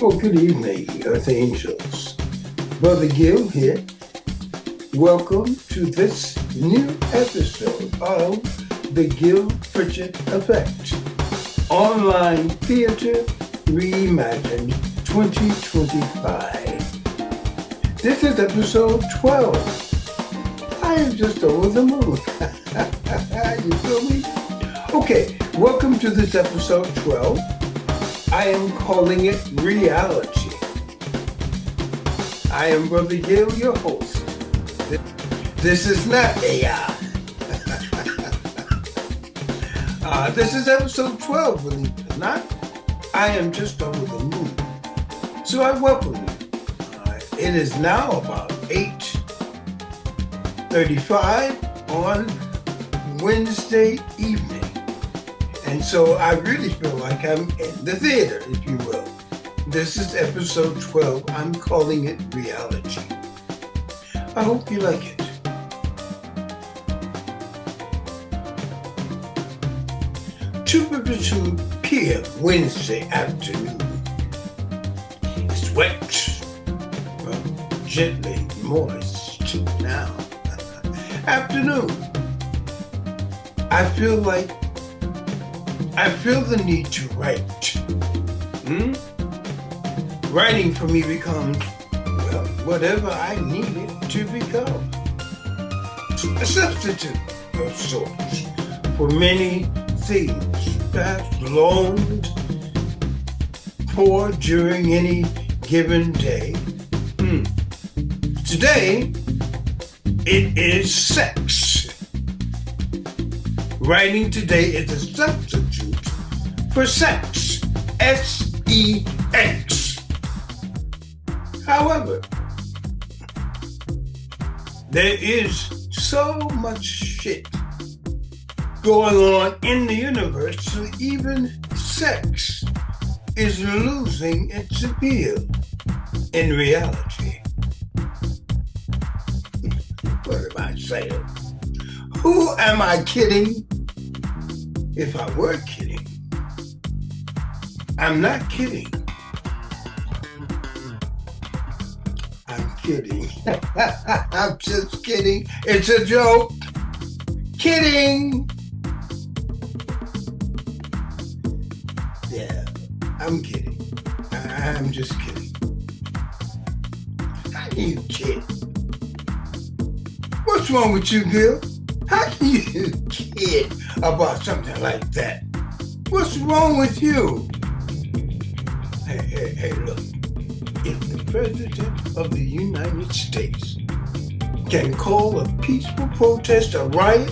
Well, good evening, Earth Angels. Brother Gil here. Welcome to this new episode of the Gil Pritchett Effect, Online Theater Reimagined 2025. This is episode 12. I am just over the moon. You feel me? Okay, welcome to this episode 12. I am calling it reality. I am Brother Gil, your host. This is not AI. This is episode 12, believe it or not. I am just over the moon. So I welcome you. It is now about 8:35 on Wednesday evening. And so I really feel like I'm in the theater, if you will. This is episode 12. I'm calling it reality. I hope you like it. 2:52 p.m. Wednesday afternoon. It's wet, well, gently moist now. Afternoon. I feel the need to write. Writing for me becomes, well, whatever I need it to become. A substitute of sorts for many things, perhaps longed for during any given day. Today, it is sex. Writing today is a substitute for sex. S-E-X. However, there is so much shit going on in the universe, so even sex is losing its appeal in reality. What am I saying? Who am I kidding? If I were kidding, I'm not kidding. I'm kidding. I'm just kidding. It's a joke. Kidding. Yeah, I'm kidding. I'm just kidding. How can you kid? What's wrong with you, Gil? How can you kid about something like that? What's wrong with you? Hey, look. If the President of the United States can call a peaceful protest a riot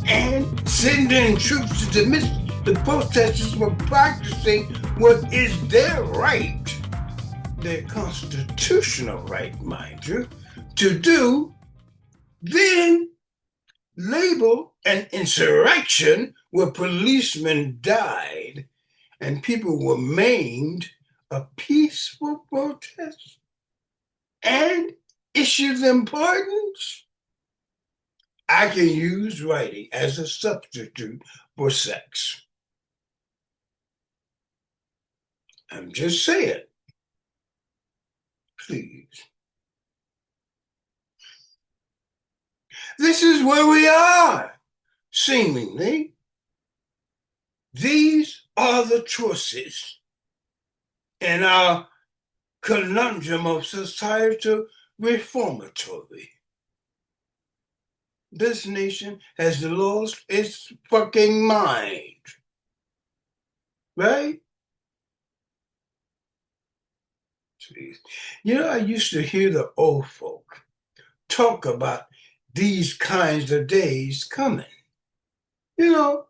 and send in troops to dismiss the protesters from practicing what is their right, their constitutional right, mind you, to do, then label an insurrection where policemen died and people were maimed a peaceful protest and issue them pardons? I can use writing as a substitute for sex. I'm just saying. Please. This is where we are, seemingly. These are the choices in our conundrum of societal reformatory. This nation has lost its fucking mind. Right? Jeez. You know, I used to hear the old folk talk about these kinds of days coming. You know,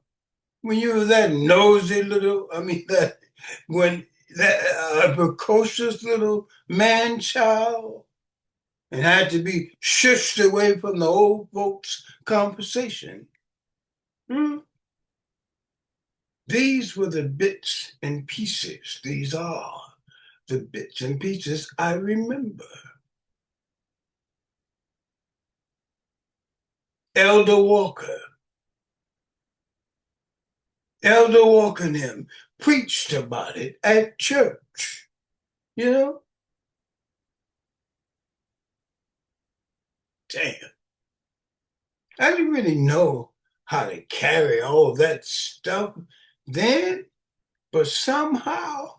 when you were that nosy little, when that precocious little man-child and had to be shushed away from the old folks' conversation. These were the bits and pieces. These are the bits and pieces I remember. Elder Walker and him preached about it at church. You know? Damn. I didn't really know how to carry all that stuff then, but somehow,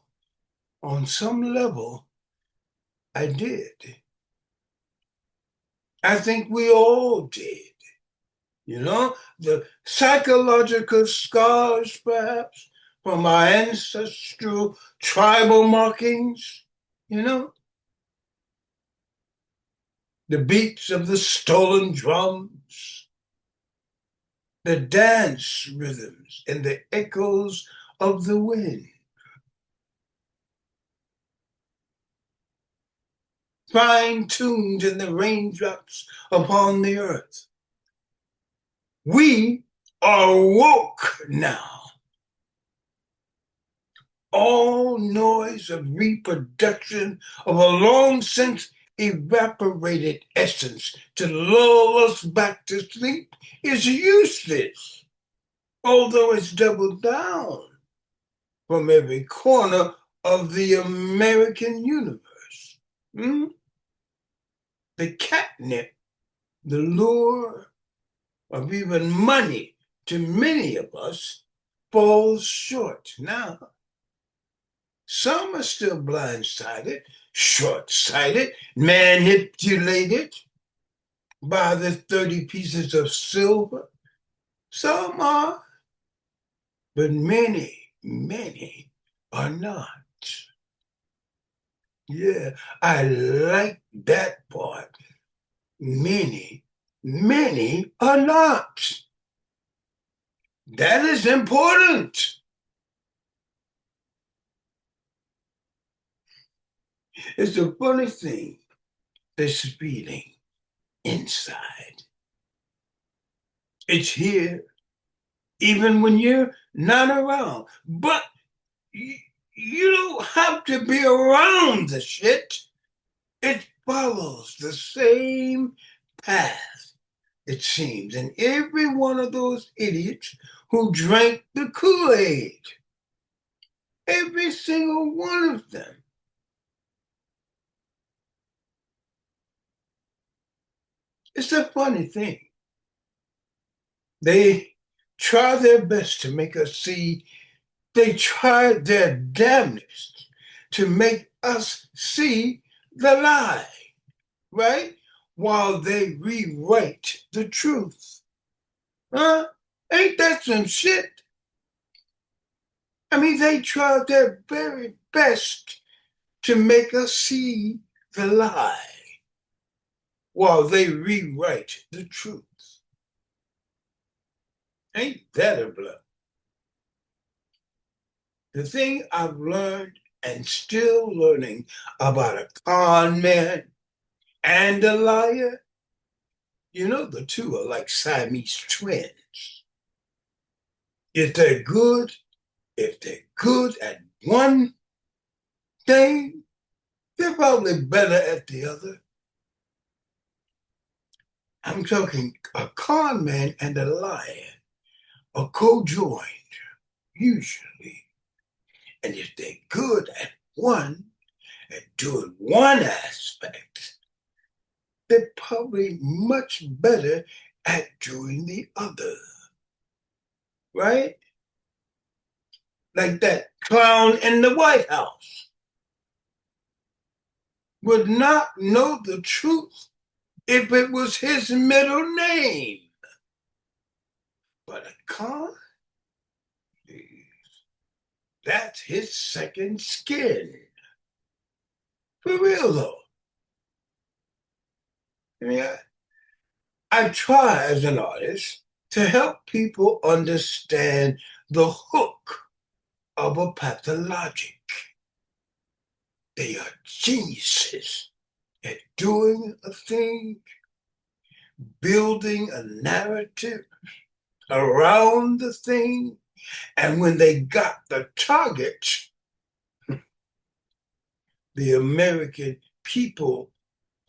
on some level, I did. I think we all did. You know, the psychological scars, perhaps, from our ancestral tribal markings, you know, the beats of the stolen drums, the dance rhythms, and the echoes of the wind. Fine-tuned in the raindrops upon the earth. We are woke now. All noise of reproduction of a long since evaporated essence to lull us back to sleep is useless, although it's doubled down from every corner of the American universe. The catnip, the lure of even money to many of us falls short now. Some are still blindsided, short-sighted, manipulated by the 30 pieces of silver. Some are, but many, many are not. Yeah, I like that part. Many, many are not. That is important. It's a funny thing, this feeling inside. It's here, even when you're not around. But you don't have to be around the shit. It follows the same path, it seems, and every one of those idiots who drank the Kool-Aid. Every single one of them. It's a funny thing. They try their best to make us see, they try their damnedest to make us see the lie, right? While they rewrite the truth. Huh? Ain't that some shit? I mean, they try their very best to make us see the lie while they rewrite the truth. Ain't that a blur? The thing I've learned and still learning about a con man and a liar, you know, the two are like Siamese twins. If they're good at one thing, they're probably better at the other. I'm talking a con man and a liar are co-joined, usually. And if they're good at doing one aspect, they're probably much better at doing the other. Right? Like that clown in the White House would not know the truth if it was his middle name. But a con, that's his second skin. For real, though. I mean, I try as an artist to help people understand the hook of a pathologic. They are geniuses at doing a thing, building a narrative around the thing, and when they got the target, the American people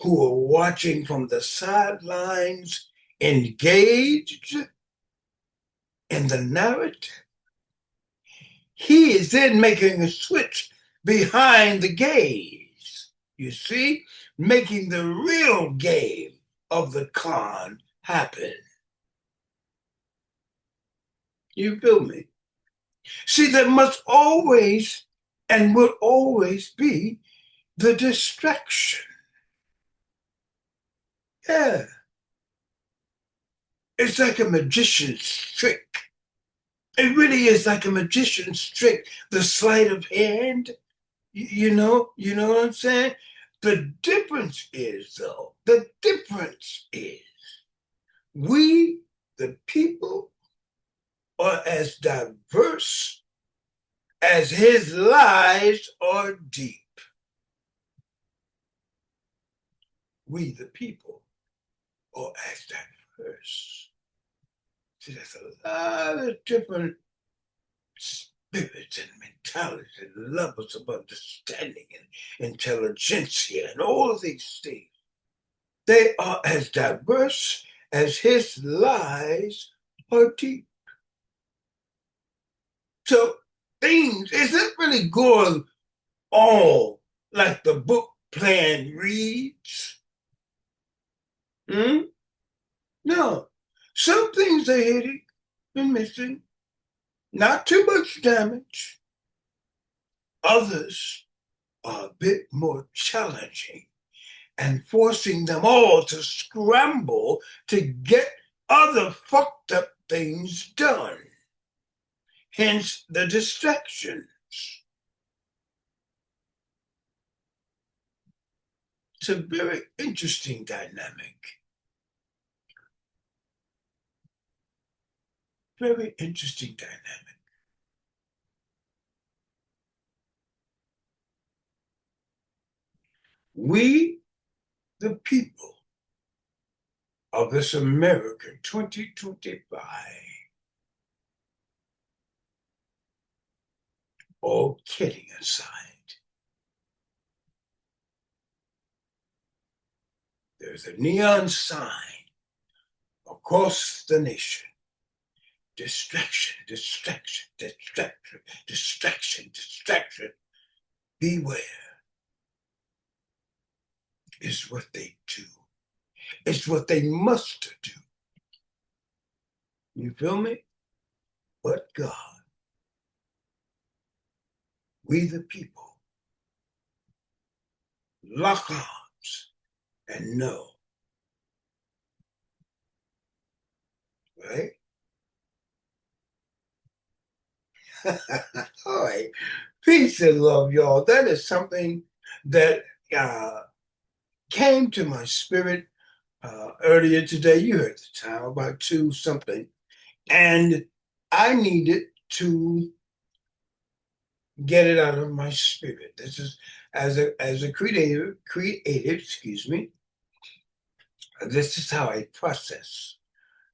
who are watching from the sidelines engaged in the narrative, he is then making a switch behind the gaze. You see? Making the real game of the con happen. You feel me? See, there must always and will always be the distraction. Yeah. It's like a magician's trick. It really is like a magician's trick. The sleight of hand, you know what I'm saying? The difference is, though, we, the people, are as diverse as his lies are deep. We, the people, are as diverse. See, there's a lot of different spirits and mentalities and levels of understanding and intelligentsia and all of these things. They are as diverse as his lies are deep. So things isn't really going all like the book plan reads. No. Some things are hitting and missing. Not too much damage. Others are a bit more challenging and forcing them all to scramble to get other fucked up things done. Hence the distractions. It's a very interesting dynamic. Very interesting dynamic. We, the people of this American 2025, all kidding aside, there's a neon sign across the nation. Distraction, distraction, distraction, distraction, distraction. Beware is what they do. It's what they must do. You feel me? But God, we the people, lock arms and know. Right? All right. Peace and love, y'all. That is something that came to my spirit earlier today. You heard the time, about 2 something. And I needed to get it out of my spirit. This is as a creative, excuse me. This is how I process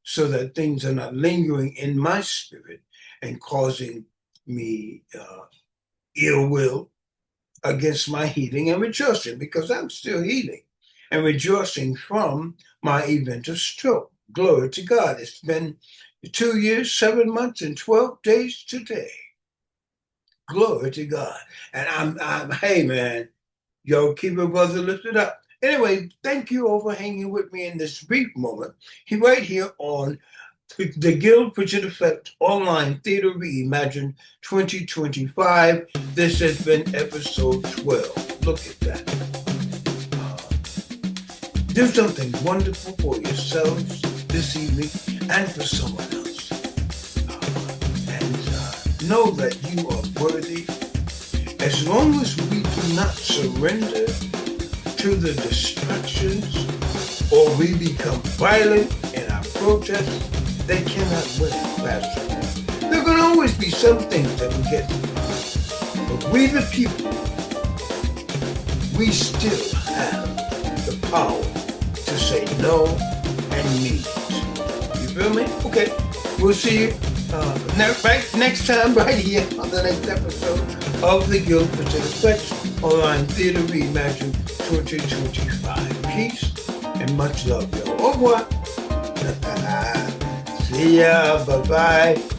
so that things are not lingering in my spirit and causing me ill will against my healing and rejoicing, because I'm still healing and rejoicing from my event of stroke. Glory to God. It's been 2 years, 7 months, and 12 days today. Glory to God. And I'm hey man, yo, keep a brother lifted up. Anyway, thank you all for hanging with me in this brief moment. Right here on the Gil Pritchett Effect Online Theater Reimagined 2025. This has been episode 12. Look at that. Do something wonderful for yourselves this evening and for someone else. And know that you are worthy. As long as we do not surrender to the distractions or we become violent in our protests, they cannot win faster. There can always be some things that we get through. But we the people, we still have the power to say no and mean it. You feel me? Okay. We'll see you next time right here on the next episode of the Gil Pritchett Effect Online Theater Reimagined 2025. Peace and much love, y'all. Au revoir. See ya. Bye-bye.